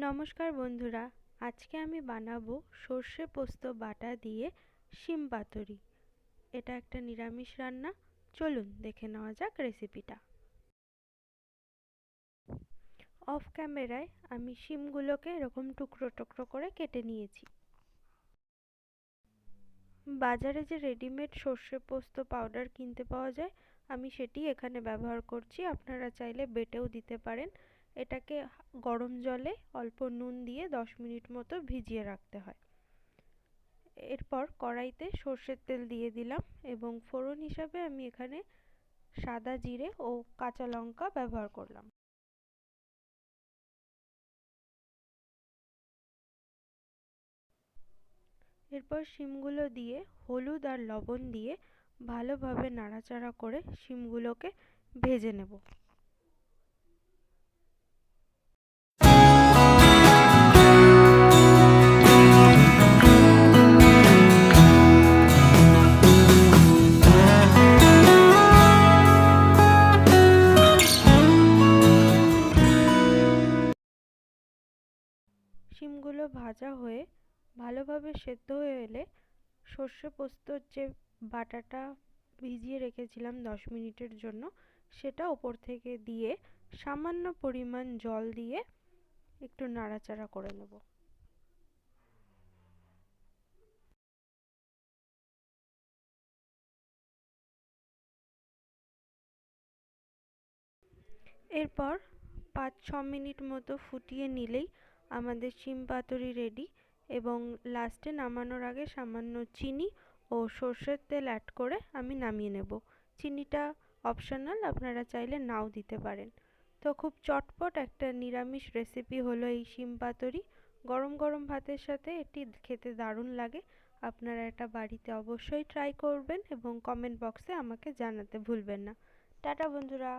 নমস্কার বন্ধুরা, আজকে আমি বানাবো সর্ষে পোস্ত বাটা দিয়ে শিম পাতুরি। এটা একটা নিরামিষ রান্না। চলুন দেখে নেওয়া যাক রেসিপিটা। অফ ক্যামেরায় আমি শিমগুলোকে এরকম টুকরো টুকরো করে কেটে নিয়েছি। বাজারে যে রেডিমেড সর্ষে পোস্ত পাউডার কিনতে পাওয়া যায়, আমি সেটি এখানে ব্যবহার করছি। আপনারা চাইলে বেটেও দিতে পারেন। এটাকে গরম জলে অল্প নুন দিয়ে 10 মিনিট মতো ভিজিয়ে রাখতে হয়। এরপর কড়াইতে সর্ষের তেল দিয়ে দিলাম এবং ফোড়ন হিসাবে আমি এখানে সাদা জিরে ও কাঁচা লঙ্কা ব্যবহার করলাম। এরপর শিমগুলো দিয়ে হলুদ আর লবণ দিয়ে ভালোভাবে নাড়াচাড়া করে শিমগুলোকে ভেজে নেব। শিমগুলো ভাজা হয়ে ভালোভাবে সেদ্ধ হয়ে এলে সর্ষে পোস্তর যে বাটাটা ভিজিয়ে রেখেছিলাম 10 মিনিটের জন্য, সেটা ওপর থেকে দিয়ে সামান্য পরিমাণ জল দিয়ে একটু নাড়াচাড়া করে নেব। এরপর 5-6 মিনিট মতো ফুটিয়ে নিলেই আমাদের শিম পাতুরি রেডি। এবং লাস্টে নামানোর আগে সামান্য চিনি ও সর্ষের তেল অ্যাড করে আমি নামিয়ে নেব। চিনিটা অপশনাল, আপনারা চাইলে নাও দিতে পারেন। তো খুব চটপট একটা নিরামিষ রেসিপি হলো এই শিম পাতুরি। গরম গরম ভাতের সাথে এটি খেতে দারুণ লাগে। আপনারা এটা বাড়িতে অবশ্যই ট্রাই করবেন এবং কমেন্ট বক্সে আমাকে জানাতে ভুলবেন না। টাটা বন্ধুরা।